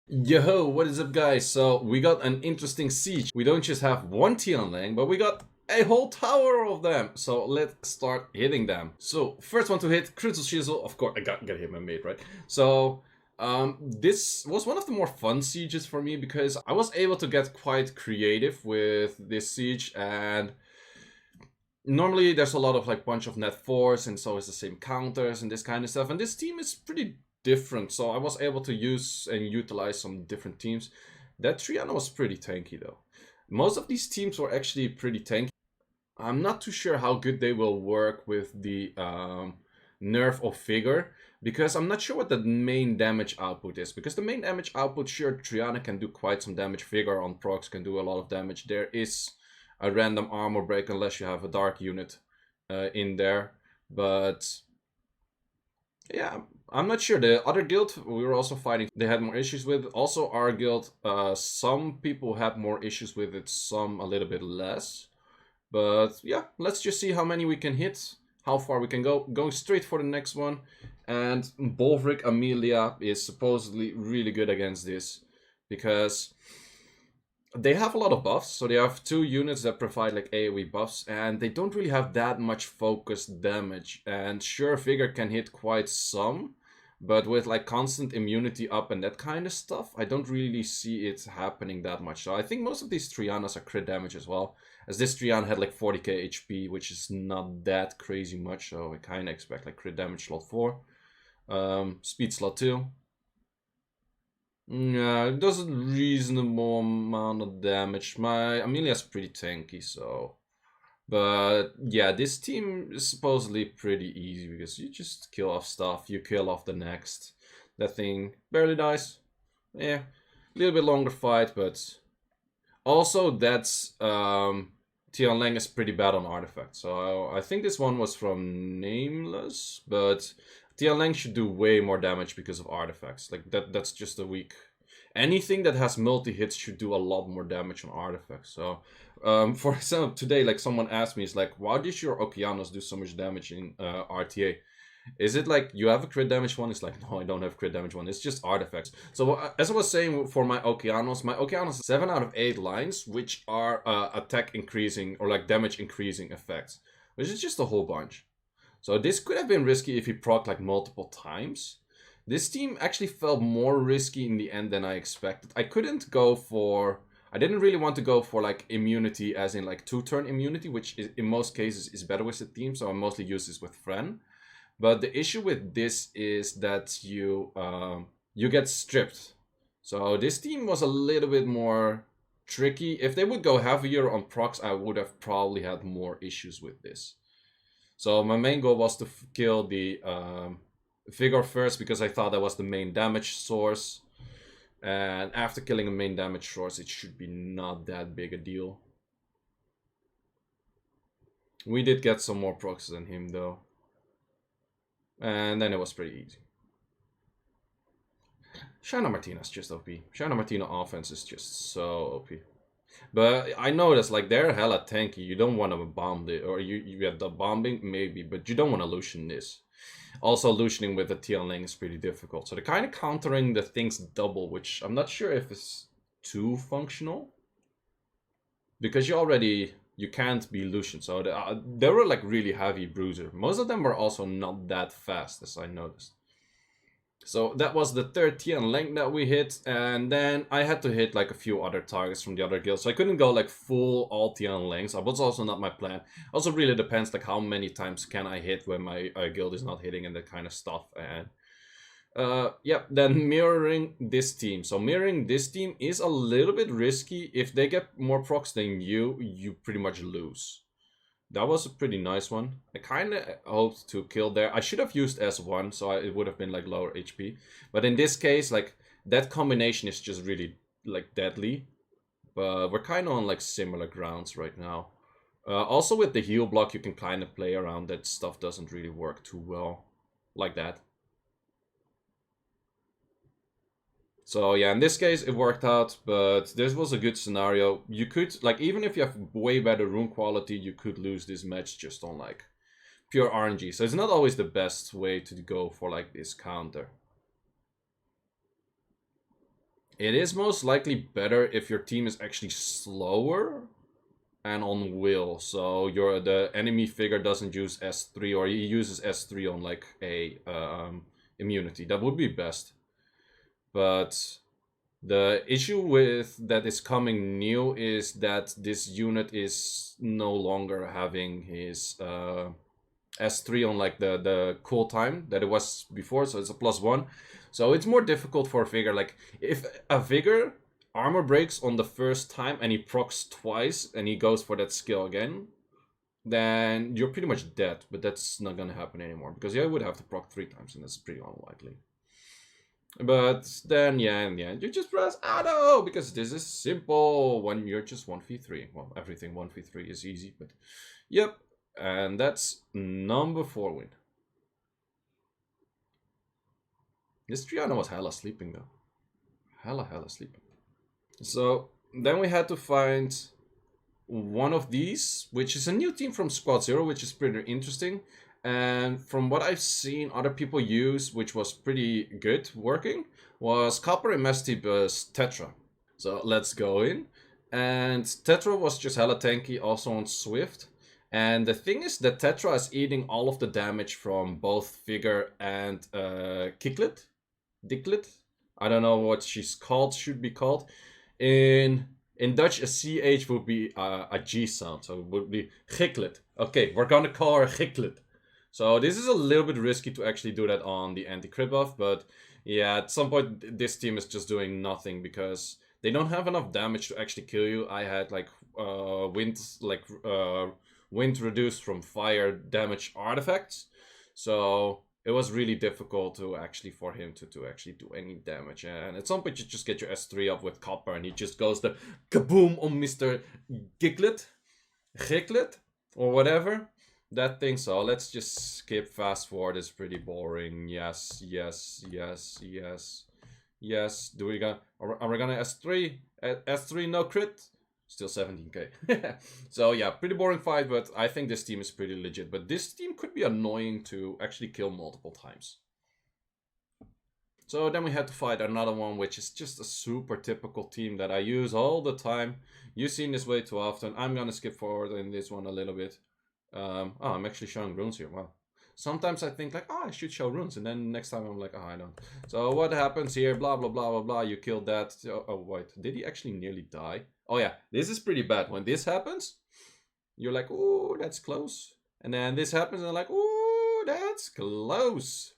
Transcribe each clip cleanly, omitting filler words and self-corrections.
Yo, what is up guys? So we got an interesting siege. We don't just have one Tian, but we got a whole tower of them. So let's start hitting them. So first one to hit, Seiishizo. Of course, I gotta hit my mate, right? So this was one of the more fun sieges for me because I was able to get quite creative with this siege, and normally there's a lot of like bunch of net fours and so it's the same counters and this kind of stuff, and this team is pretty different, so I was able to use and utilize some different teams. That Triana was pretty tanky though. Most of these teams were actually pretty tanky. I'm not too sure how good they will work with the nerf of vigor, because I'm not sure what the main damage output is, because the main damage output, sure, Triana can do quite some damage, vigor on procs can do a lot of damage. There is a random armor break unless you have a dark unit in there, but yeah, I'm not sure. The other guild we were also fighting, they had more issues with. Also our guild, some people had more issues with it, some a little bit less. But yeah, let's just see how many we can hit, how far we can go. Going straight for the next one. And Bolvric Amelia is supposedly really good against this, because they have a lot of buffs. So they have two units that provide like AoE buffs, and they don't really have that much focused damage. And sure, Vigor can hit quite some, but with like constant immunity up and that kind of stuff, I don't really see it happening that much. So I think most of these Trianas are crit damage as well, as this Trian had like 40k HP, which is not that crazy much, so I kind of expect like crit damage slot 4. Speed slot 2. Yeah, it does a reasonable amount of damage. My Amelia's pretty tanky, so... But yeah, this team is supposedly pretty easy, because you just kill off stuff, you kill off the next. That thing barely dies. Yeah, a little bit longer fight, but... Also, that's... Tian is pretty bad on artifacts, so I think this one was from Nameless, but... Tian should do way more damage because of artifacts. Like, that's just a weak... Anything that has multi-hits should do a lot more damage on artifacts. So, for example, today, like, someone asked me, is like, why does your Okeanos do so much damage in RTA? Is it like you have a crit damage one? It's like, no, I don't have crit damage one. It's just artifacts. So as I was saying, for my Okeanos 7 out of 8 lines, which are attack increasing or like damage increasing effects, which is just a whole bunch. So this could have been risky if he proc like multiple times. This team actually felt more risky in the end than I expected. I didn't really want to go for like immunity, as in like 2-turn immunity, which is, in most cases is better with the team, so I mostly use this with Fren. But the issue with this is that you get stripped. So this team was a little bit more tricky. If they would go heavier on procs, I would have probably had more issues with this. So my main goal was to kill the Vigor first, because I thought that was the main damage source. And after killing the main damage source, it should be not that big a deal. We did get some more procs than him though. And then it was pretty easy. Shana Martina's just OP. Shana Martina offense is just so OP. But I noticed, like, they're hella tanky. You don't want to bomb it, or you get the bombing, maybe, but you don't want to Lucian this. Also, Lucianing with the Tian is pretty difficult. So they're kind of countering the things double, which I'm not sure if it's too functional. Because you can't be Lucian. So they were like really heavy Bruiser. Most of them were also not that fast, as I noticed. So that was the third Tian that we hit, and then I had to hit like a few other targets from the other guilds. So I couldn't go like full all Tian That was also not my plan. Also really depends like how many times can I hit when my guild is not hitting and that kind of stuff. And yep, then mirroring this team. So mirroring this team is a little bit risky. If they get more procs than you pretty much lose. That was a pretty nice one. I kind of hoped to kill there. I should have used S1, so it would have been like lower HP. But in this case, like, that combination is just really like deadly. But we're kind of on like similar grounds right now. Also with the heal block, you can kind of play around that stuff doesn't really work too well. Like that. So yeah, in this case it worked out, but this was a good scenario. You could, like, even if you have way better rune quality, you could lose this match just on like pure RNG. So it's not always the best way to go for like this counter. It is most likely better if your team is actually slower and on will, so the enemy figure doesn't use S3 or he uses S3 on like a immunity. That would be best. But the issue with that is coming new is that this unit is no longer having his S3 on like the cool time that it was before, so it's a +1. So it's more difficult for a Vigor. Like if a Vigor armor breaks on the first time and he procs twice and he goes for that skill again, then you're pretty much dead. But that's not gonna happen anymore because you would have to proc 3 times and that's pretty unlikely. But then yeah, in the end you just press auto because this is simple when you're just 1v3. Well, everything 1v3 is easy, but yep. And that's number 4 win. This Triana was hella sleeping though. Hella sleeping. So then we had to find one of these, which is a new team from Squad Zero, which is pretty interesting. And from what I've seen other people use, which was pretty good working, was Copper and Mestiba's Tetra. So let's go in. And Tetra was just hella tanky, also on Swift. And the thing is that Tetra is eating all of the damage from both Vigor and Kicklet. Dicklet? I don't know what she's called, should be called. In Dutch, a CH would be a G sound, so it would be Gicklet. Okay, we're gonna call her Gicklet. So this is a little bit risky to actually do that on the anti-crit buff, but yeah, at some point this team is just doing nothing because they don't have enough damage to actually kill you. I had like wind reduced from fire damage artifacts, so it was really difficult to actually for him to actually do any damage. And at some point you just get your S3 up with Copper and he just goes the kaboom on Mr. Gicklet, or whatever. That thing. So let's just skip fast forward. It's pretty boring. Yes. Do we gonna are we gonna S3? S3 no crit? Still 17k. So yeah, pretty boring fight, but I think this team is pretty legit. But this team could be annoying to actually kill multiple times. So then we had to fight another one, which is just a super typical team that I use all the time. You've seen this way too often. I'm gonna skip forward in this one a little bit. Oh, I'm actually showing runes here. Wow. Sometimes I think like, oh, I should show runes, and then next time I'm like, oh, I don't. So what happens here? Blah blah blah blah blah. You killed that. Oh wait, did he actually nearly die? Oh yeah, this is pretty bad. When this happens, you're like, oh, that's close. And then this happens, and like, oh, that's close.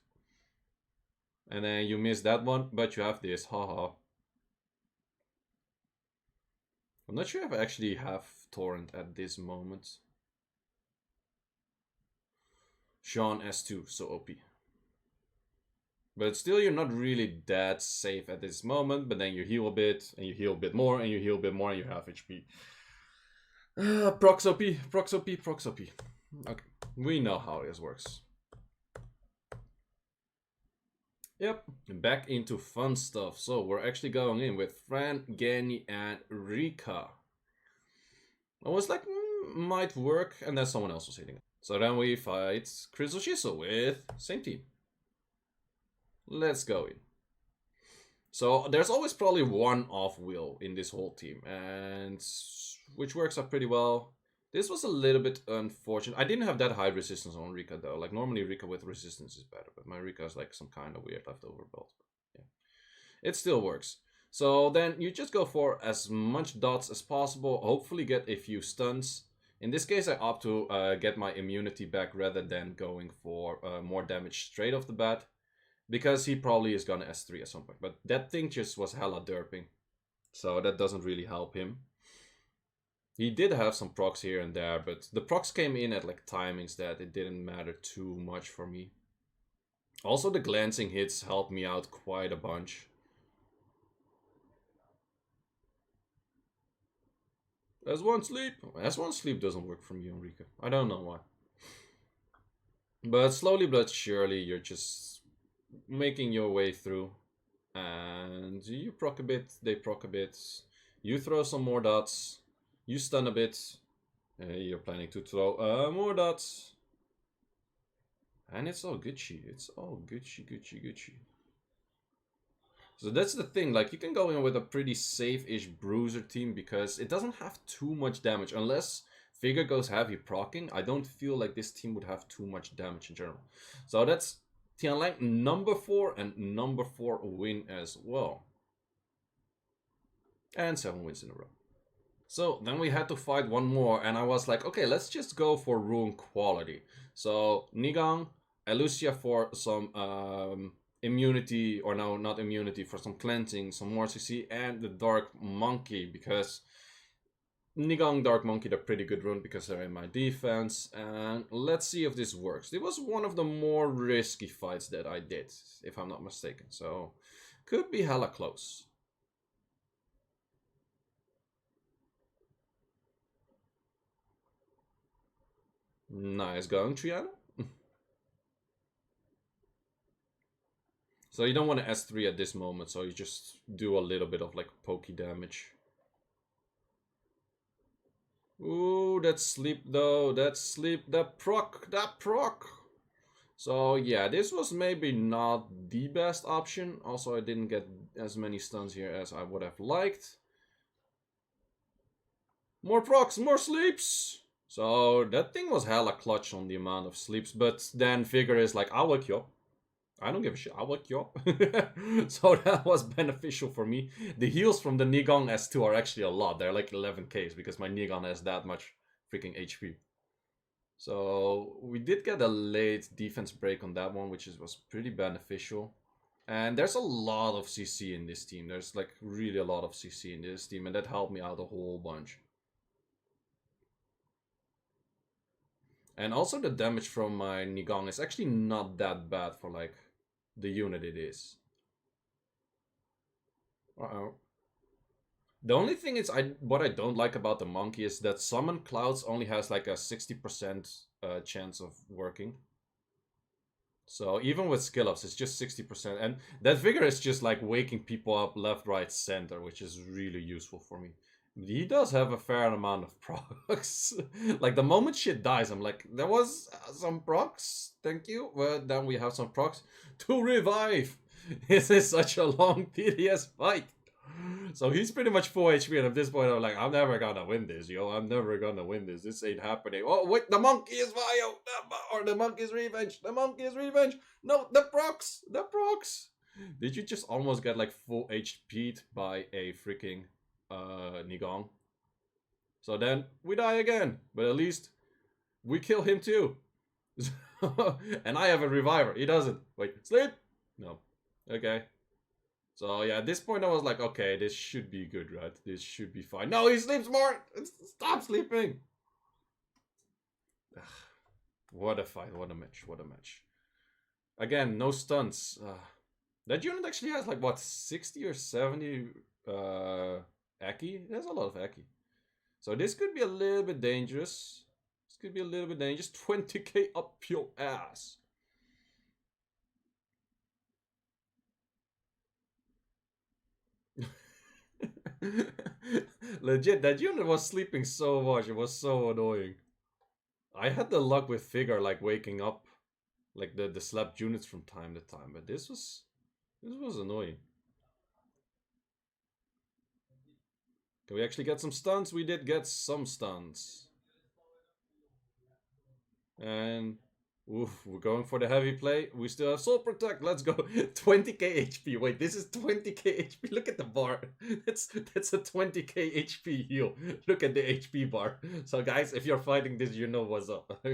And then you miss that one, but you have this. Haha. I'm not sure if I actually have torrent at this moment. Sean S2, so OP. But still, you're not really that safe at this moment. But then you heal a bit, and you heal a bit more, and you heal a bit more, and you have HP. Prox OP, Prox OP, Prox OP. Okay, we know how this works. Yep, back into fun stuff. So we're actually going in with Fran, Gani, and Rika. I was like, might work, and then someone else was hitting it. So then we fight Seiishizo with same team. Let's go in. So there's always probably one off wheel in this whole team, and which works out pretty well. This was a little bit unfortunate. I didn't have that high resistance on Rika though. Like normally Rika with resistance is better, but my Rika is like some kind of weird leftover belt. Yeah, it still works. So then you just go for as much dots as possible. Hopefully get a few stuns. In this case, I opt to get my immunity back rather than going for more damage straight off the bat. Because he probably is gonna S3 at some point. But that thing just was hella derping. So that doesn't really help him. He did have some procs here and there, but the procs came in at like timings that it didn't matter too much for me. Also, the glancing hits helped me out quite a bunch. S1 sleep. S1 sleep doesn't work for me, Enrique. I don't know why. But slowly but surely, you're just making your way through. And you proc a bit, they proc a bit. You throw some more dots. You stun a bit. You're planning to throw more dots. And it's all Gucci. It's all Gucci. So that's the thing, like you can go in with a pretty safe-ish Bruiser team because it doesn't have too much damage. Unless Figure goes heavy proccing, I don't feel like this team would have too much damage in general. So that's Tian number 4 and number 4 win as well. And 7 wins in a row. So then we had to fight one more, and I was like, okay, let's just go for Rune quality. So Nigong, Elucia for some immunity, or no, not immunity, for some cleansing, some more CC, and the Dark Monkey, because Nigong, Dark Monkey, they're pretty good rune because they're in my defense. And let's see if this works. It was one of the more risky fights that I did, if I'm not mistaken. So could be hella close. Nice going, Triana. So you don't want to S3 at this moment, so you just do a little bit of like pokey damage. Ooh, that sleep though, that sleep, that proc. So yeah, this was maybe not the best option. Also, I didn't get as many stuns here as I would have liked. More procs, more sleeps. So that thing was hella clutch on the amount of sleeps, but then Figure is like, I'll wake you up. I don't give a shit, I'll wake you up. So that was beneficial for me. The heals from the Nigong S2 are actually a lot. They're like 11k because my Nigong has that much freaking HP. So we did get a late defense break on that one, which was pretty beneficial. And there's a lot of CC in this team. There's like really a lot of CC in this team, and that helped me out a whole bunch. And also the damage from my Nigong is actually not that bad for like the unit it is. Uh-oh. The only thing is, what I don't like about the monkey is that summon clouds only has like a 60% chance of working. So even with skill ups, it's just 60%, and that Vigor is just like waking people up left, right, center, which is really useful for me. He does have a fair amount of procs. Like the moment shit dies, I'm like, there was some procs, thank you, but then we have some procs to revive. This is such a long, tedious fight. So he's pretty much full HP, and at this point I'm like, I'm never gonna win this, yo. I'm never gonna win this. This ain't happening. Oh wait, the monkey is vile, or the monkey's revenge. The monkey's revenge. No, the procs, the procs. Did you just almost get like full HP'd by a freaking Nigong? So then we die again, but at least we kill him too. And I have a reviver. He doesn't. Wait, sleep? No. Okay. So yeah, at this point I was like, okay, this should be good, right? This should be fine. No, he sleeps more! Stop sleeping! Ugh, what a fight, what a match, what a match. Again, no stunts. That unit actually has like, what, 60 or 70 Eki? There's a lot of Eki. So this could be a little bit dangerous. This could be a little bit dangerous. 20k up your ass. Legit, that unit was sleeping so much. It was so annoying. I had the luck with Figure like waking up like the slapped units from time to time, but this was annoying. Can we actually get some stuns? We did get some stuns. And oof, we're going for the heavy play. We still have Soul Protect. Let's go. 20k HP. Wait, this is 20k HP. Look at the bar. That's a 20k HP heal. Look at the HP bar. So guys, if you're fighting this, you know what's up.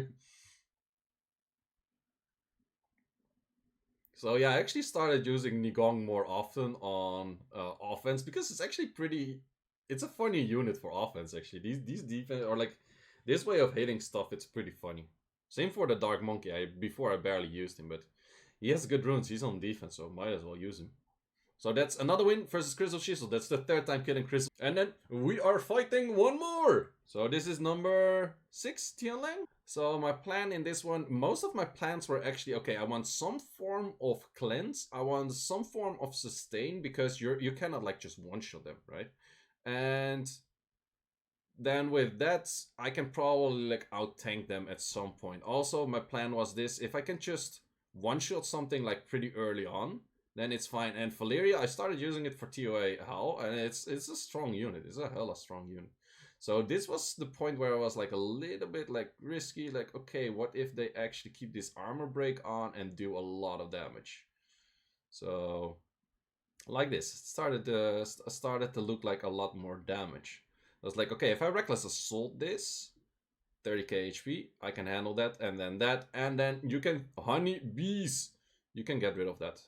So yeah, I actually started using Nigong more often on offense because it's actually pretty. It's a funny unit for offense actually. These defense, or like this way of hitting stuff, it's pretty funny. Same for the Dark Monkey. Before I barely used him, but he has good runes. He's on defense, so might as well use him. So that's another win versus Seiishizo. That's the third time killing Chris. And then we are fighting one more. So this is number 6, Tian. So my plan in this one, most of my plans were actually, okay, I want some form of cleanse. I want some form of sustain because you cannot like just one-shot them, right? And then with that, I can probably like out-tank them at some point. Also, my plan was this, if I can just one-shot something like pretty early on, then it's fine. And Valeria, I started using it for TOA How, and it's a strong unit. It's a hella strong unit. So this was the point where I was like a little bit like risky, like, okay, what if they actually keep this armor break on and do a lot of damage? So like this, it started to look like a lot more damage. I was like, okay, if I reckless assault this, 30k HP, I can handle that, and then you can honey bees. You can get rid of that.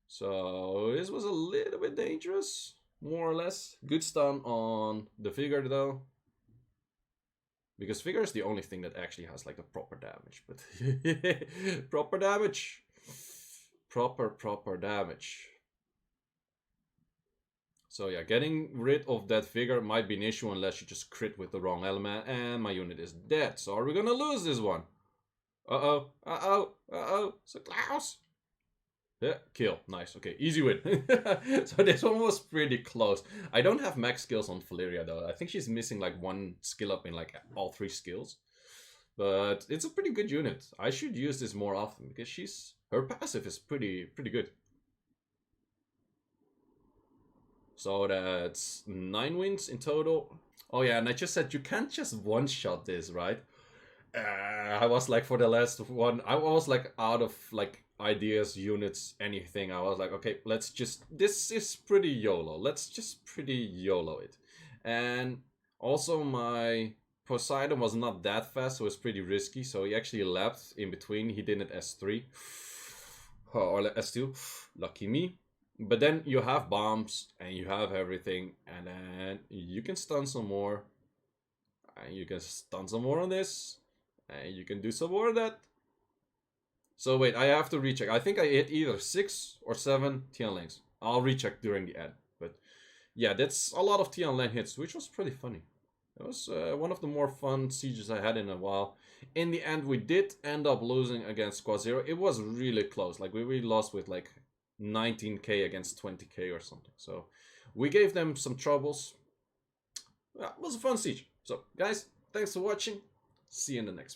So this was a little bit dangerous, more or less. Good stun on the figure though. Because figure is the only thing that actually has like the proper damage. But proper damage. Proper damage. So yeah, getting rid of that figure might be an issue unless you just crit with the wrong element. And my unit is dead. So are we gonna lose this one? Uh-oh. So Klaus. Yeah, kill. Nice. Okay, easy win. So this one was pretty close. I don't have max skills on Valeria though. I think she's missing like one skill up in like all 3 skills. But it's a pretty good unit. I should use this more often because her passive is pretty good. So that's 9 wins in total. Oh yeah, and I just said you can't just one-shot this, right? I was like for the last one, I was like out of like ideas, units, anything. I was like, okay, this is pretty YOLO. Let's just pretty YOLO it. And also my Poseidon was not that fast, so it's pretty risky. So he actually lapped in between. He did it S3 or S2. Lucky me. But then you have bombs and you have everything, and then you can stun some more. And you can stun some more on this. And you can do some more of that. So wait, I have to recheck. I think I hit either 6 or 7 Tian lanes. I'll recheck during the end. But yeah, that's a lot of Tian lane hits, which was pretty funny. It was one of the more fun sieges I had in a while. In the end, we did end up losing against Squad Zero. It was really close. Like, we really lost with like 19k against 20k or something. So we gave them some troubles. Yeah, it was a fun siege. So guys, thanks for watching. See you in the next one.